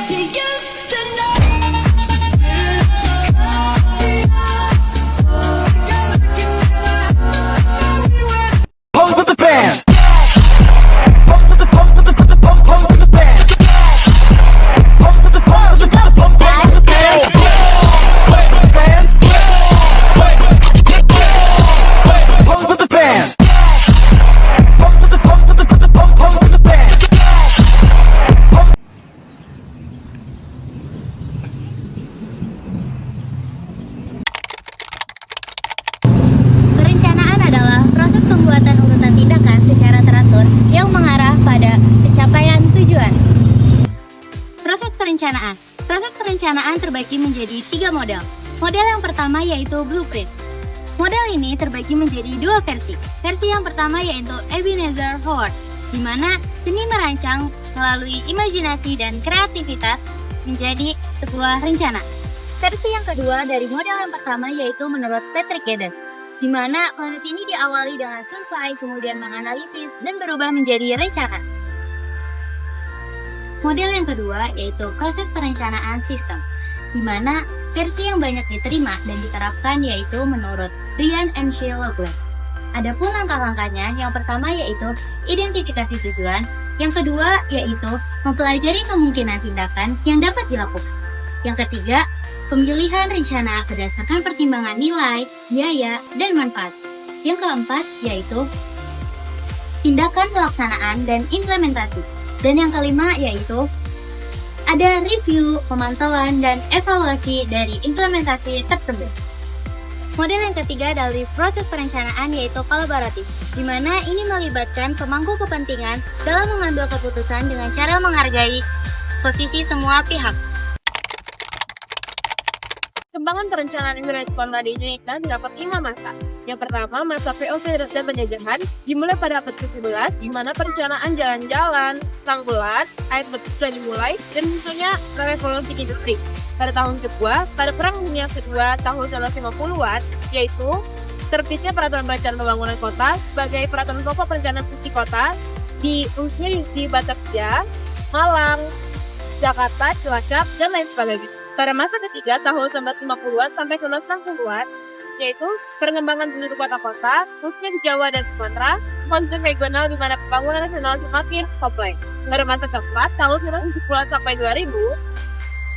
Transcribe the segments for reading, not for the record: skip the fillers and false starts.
Pose with the fans. Pose with the pose with the pose with the pose pose with the fans. Pose with the pose with the pose pose pose with the fans. Fans. Pose with the fans. Pose with the pose with the pose pose with the fans. Perencanaan adalah proses pembuatan urutan tindakan secara teratur yang mengarah pada pencapaian tujuan. Proses perencanaan. Proses perencanaan terbagi menjadi 3 model. Model yang pertama yaitu blueprint. Model ini terbagi menjadi 2 versi. Versi yang pertama yaitu Ebenezer Howard, di mana seni merancang melalui imajinasi dan kreativitas menjadi sebuah rencana. Versi yang kedua dari model yang pertama yaitu menurut Patrick Geddes, di mana proses ini diawali dengan survei, kemudian menganalisis, dan berubah menjadi rencana. Model yang kedua yaitu proses perencanaan sistem, di mana versi yang banyak diterima dan diterapkan yaitu menurut Brian M. Loveland. Adapun langkah-langkahnya, yang pertama yaitu identifikasi tujuan, yang kedua yaitu mempelajari kemungkinan tindakan yang dapat dilakukan. Yang ketiga, pemilihan rencana berdasarkan pertimbangan nilai, biaya, dan manfaat. Yang keempat yaitu tindakan pelaksanaan dan implementasi. Dan yang kelima yaitu ada review, pemantauan, dan evaluasi dari implementasi tersebut. Model yang ketiga dari proses perencanaan yaitu kolaboratif, di mana ini melibatkan pemangku kepentingan dalam mengambil keputusan dengan cara menghargai posisi semua pihak. Kembangan perencanaan wilayah kota di Indonesia terdapat 5 masa. Yang pertama, masa VOC dan penjajahan dimulai pada abad ke-17, di mana perencanaan jalan-jalan, tanggulan, air bersih sudah dimulai, dan munculnya revolusi industri. Pada tahun kedua, pada Perang Dunia Kedua tahun 1950-an, yaitu terbitnya Peraturan Perencanaan Pembangunan Kota sebagai peraturan pokok perencanaan visi kota di Batavia, Malang, Jakarta, Cilacap, dan lain sebagainya. Pada masa ketiga tahun 1950-an sampai 1960-an, yaitu pengembangan penduduk kota-kota, khususnya di Jawa dan Sumatera, konsep regional di mana pembangunan nasional semakin kompleks. Pada masa keempat tahun 1970-an sampai 2000,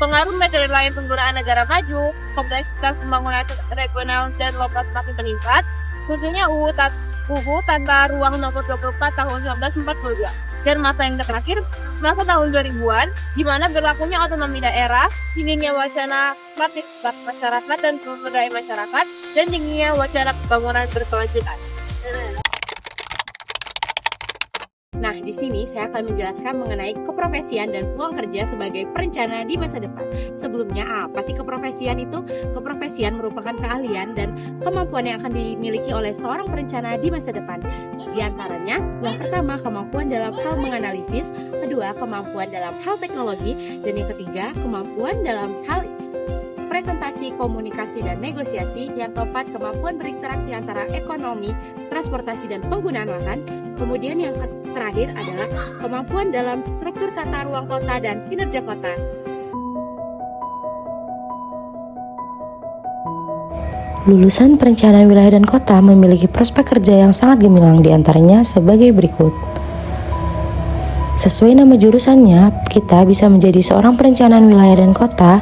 pengaruh metode lain penggunaan negara maju, kompleksitas pembangunan regional dan lokal semakin meningkat, khususnya UU Tata Ruang Nomor 24 tahun 1942. Dan masa yang terakhir, masa tahun 2000-an, di mana berlakunya otonomi daerah, tingginya wacana partisipasi masyarakat dan sumber masyarakat, dan tingginya wacana pembangunan berkelanjutan. Nah, di sini saya akan menjelaskan mengenai keprofesian dan peluang kerja sebagai perencana di masa depan. Sebelumnya, apa sih keprofesian itu? Keprofesian merupakan keahlian dan kemampuan yang akan dimiliki oleh seorang perencana di masa depan. Di antaranya, yang pertama, kemampuan dalam hal menganalisis, kedua, kemampuan dalam hal teknologi, dan yang ketiga, kemampuan dalam hal presentasi, komunikasi, dan negosiasi. Yang keempat, kemampuan berinteraksi antara ekonomi, transportasi, dan penggunaan lahan. Kemudian yang terakhir adalah kemampuan dalam struktur tata ruang kota dan kinerja kota. Lulusan perencanaan wilayah dan kota memiliki prospek kerja yang sangat gemilang, diantaranya sebagai berikut. Sesuai nama jurusannya, kita bisa menjadi seorang perencanaan wilayah dan kota.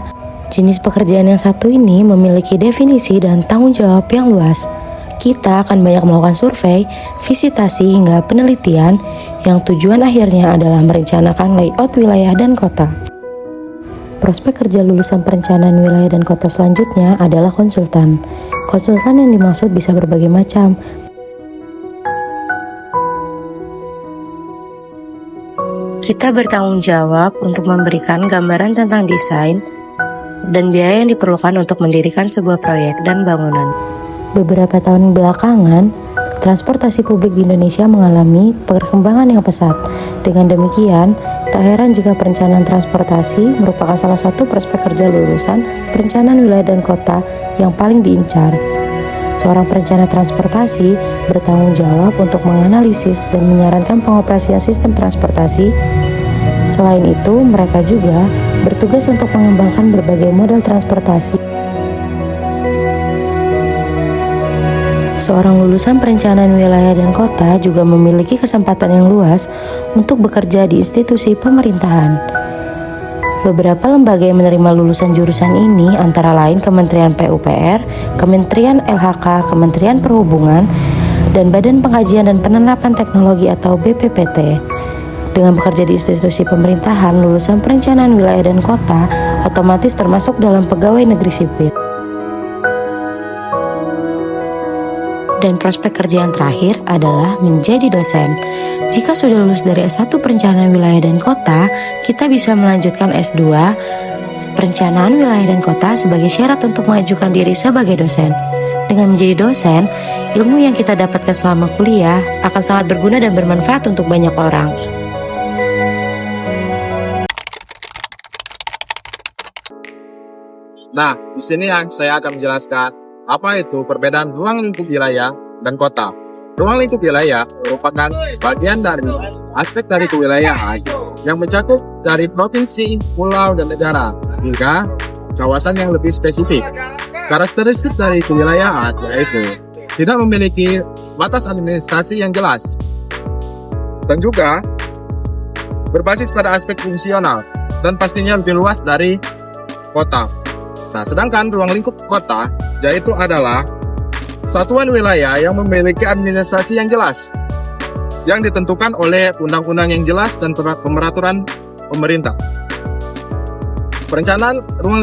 Jenis pekerjaan yang satu ini memiliki definisi dan tanggung jawab yang luas. Kita akan banyak melakukan survei, visitasi, hingga penelitian yang tujuan akhirnya adalah merencanakan layout wilayah dan kota. Prospek kerja lulusan perencanaan wilayah dan kota selanjutnya adalah konsultan. Konsultan yang dimaksud bisa berbagai macam. Kita bertanggung jawab untuk memberikan gambaran tentang desain dan biaya yang diperlukan untuk mendirikan sebuah proyek dan bangunan. Beberapa tahun belakangan, transportasi publik di Indonesia mengalami perkembangan yang pesat. Dengan demikian, tak heran jika perencanaan transportasi merupakan salah satu prospek kerja lulusan perencanaan wilayah dan kota yang paling diincar. Seorang perencana transportasi bertanggung jawab untuk menganalisis dan menyarankan pengoperasian sistem transportasi. Selain itu, mereka juga bertugas untuk mengembangkan berbagai model transportasi. Seorang lulusan perencanaan wilayah dan kota juga memiliki kesempatan yang luas untuk bekerja di institusi pemerintahan. Beberapa lembaga yang menerima lulusan jurusan ini antara lain Kementerian PUPR, Kementerian LHK, Kementerian Perhubungan, dan Badan Pengkajian dan Penerapan Teknologi atau BPPT. Dengan bekerja di institusi pemerintahan, lulusan perencanaan wilayah dan kota otomatis termasuk dalam pegawai negeri sipil. Dan prospek kerja yang terakhir adalah menjadi dosen. Jika sudah lulus dari S1 Perencanaan Wilayah dan Kota, kita bisa melanjutkan S2 Perencanaan Wilayah dan Kota sebagai syarat untuk mengajukan diri sebagai dosen. Dengan menjadi dosen, ilmu yang kita dapatkan selama kuliah akan sangat berguna dan bermanfaat untuk banyak orang. Nah, di sini saya akan menjelaskan apa itu perbedaan ruang lingkup wilayah dan kota. Ruang lingkup wilayah merupakan bagian dari aspek dari kewilayahan yang mencakup dari provinsi, pulau, dan negara hingga kawasan yang lebih spesifik. Karakteristik dari kewilayahan yaitu tidak memiliki batas administrasi yang jelas dan juga berbasis pada aspek fungsional dan pastinya lebih luas dari kota. Nah, sedangkan ruang lingkup kota yaitu adalah satuan wilayah yang memiliki administrasi yang jelas, yang ditentukan oleh undang-undang yang jelas dan peraturan pemerintah. Perencanaan ruang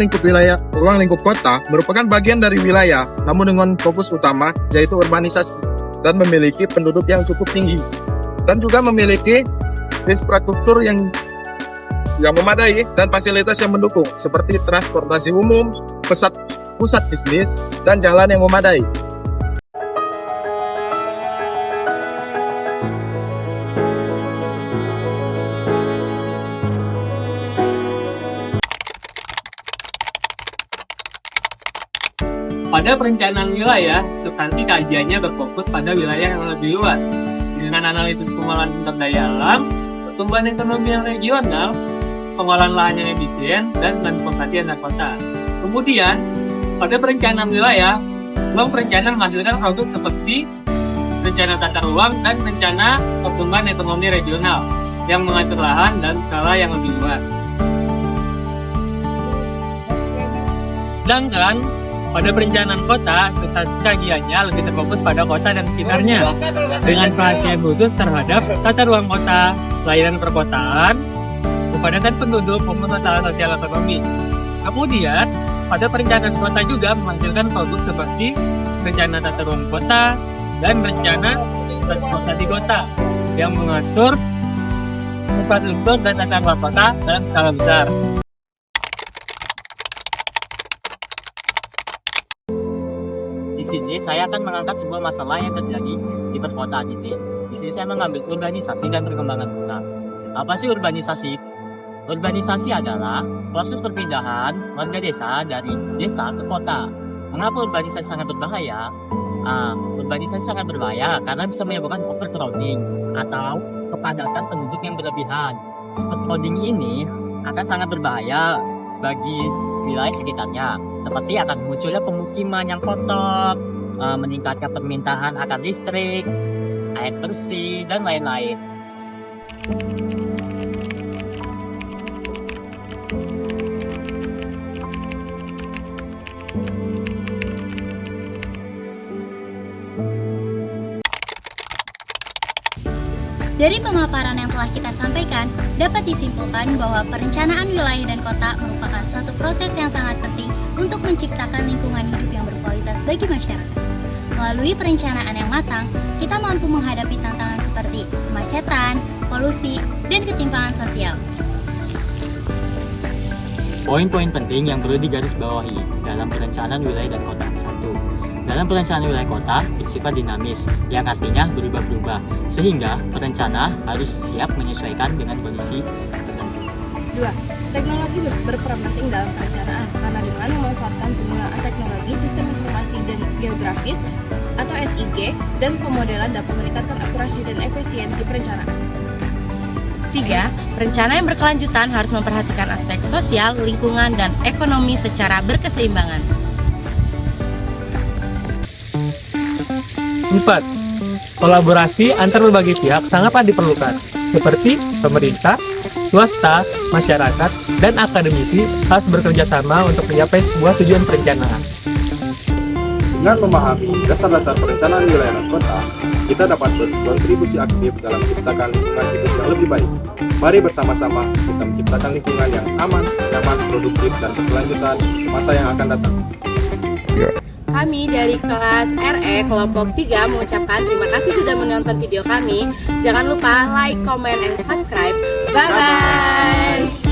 lingkup kota merupakan bagian dari wilayah, namun dengan fokus utama yaitu urbanisasi dan memiliki penduduk yang cukup tinggi dan juga memiliki infrastruktur yang memadai dan fasilitas yang mendukung seperti transportasi umum, pusat bisnis, dan jalan yang memadai. Pada perencanaan wilayah, substansi kajiannya berfokus pada wilayah yang lebih luas, dengan analisis pengelolaan sumber daya alam, pertumbuhan ekonomi yang regional, pengolahan lahan yang efisien, dan transportasi antar kota. Kemudian, pada perencanaan wilayah, ruang perencanaan menghasilkan produk seperti rencana tata ruang dan rencana pertumbuhan ekonomi regional yang mengatur lahan dan skala yang lebih luas. Sedangkan pada perencanaan kota, substansi kajiannya lebih terfokus pada kota dan sekitarnya, dengan perhatian khusus terhadap tata ruang kota, pelayanan perkotaan, kepadatan penduduk, maupun masalah sosial ekonomi. Kemudian, pada perencanaan kota juga menghasilkan produk seperti rencana tata ruang kota dan rencana transportasi kota yang mengatur infrastruktur dan tata ruang kota dalam skala besar. Di sini saya akan mengangkat sebuah masalah yang terjadi di perkotaan ini. Di sini saya mengambil urbanisasi dan perkembangan kota. Apa sih urbanisasi? Urbanisasi adalah proses perpindahan warga desa dari desa ke kota. Mengapa urbanisasi sangat berbahaya? Urbanisasi sangat berbahaya karena bisa menyebabkan overcrowding atau kepadatan penduduk yang berlebihan. Overcrowding ini akan sangat berbahaya bagi wilayah sekitarnya, seperti akan munculnya pemukiman yang kotor, meningkatkan permintaan akan listrik, air bersih, dan lain-lain. Dari pemaparan yang telah kita sampaikan, dapat disimpulkan bahwa perencanaan wilayah dan kota merupakan suatu proses yang sangat penting untuk menciptakan lingkungan hidup yang berkualitas bagi masyarakat. Melalui perencanaan yang matang, kita mampu menghadapi tantangan seperti kemacetan, polusi, dan ketimpangan sosial. Poin-poin penting yang perlu digarisbawahi dalam perencanaan wilayah dan kota. 1. Dalam perencanaan wilayah kota bersifat dinamis, yang artinya berubah-ubah, sehingga perencana harus siap menyesuaikan dengan kondisi tertentu. 2. Teknologi berperan penting dalam perencanaan karena dengan memanfaatkan penggunaan teknologi sistem informasi dan geografis atau SIG dan pemodelan dapat meningkatkan akurasi dan efisiensi perencanaan. 3, perencanaan yang berkelanjutan harus memperhatikan aspek sosial, lingkungan, dan ekonomi secara berkeseimbangan. 4. Kolaborasi antar berbagai pihak sangatlah diperlukan, seperti pemerintah, swasta, masyarakat, dan akademisi harus bekerja sama untuk mencapai sebuah tujuan perencanaan. Dengan memahami dasar-dasar perencanaan wilayah dan kota, kita dapat berkontribusi aktif dalam menciptakan lingkungan hidup yang lebih baik. Mari bersama-sama kita menciptakan lingkungan yang aman, nyaman, produktif, dan berkelanjutan di masa yang akan datang. Kami dari kelas RE kelompok 3 mengucapkan terima kasih sudah menonton video kami. Jangan lupa like, comment, and subscribe. Bye-bye!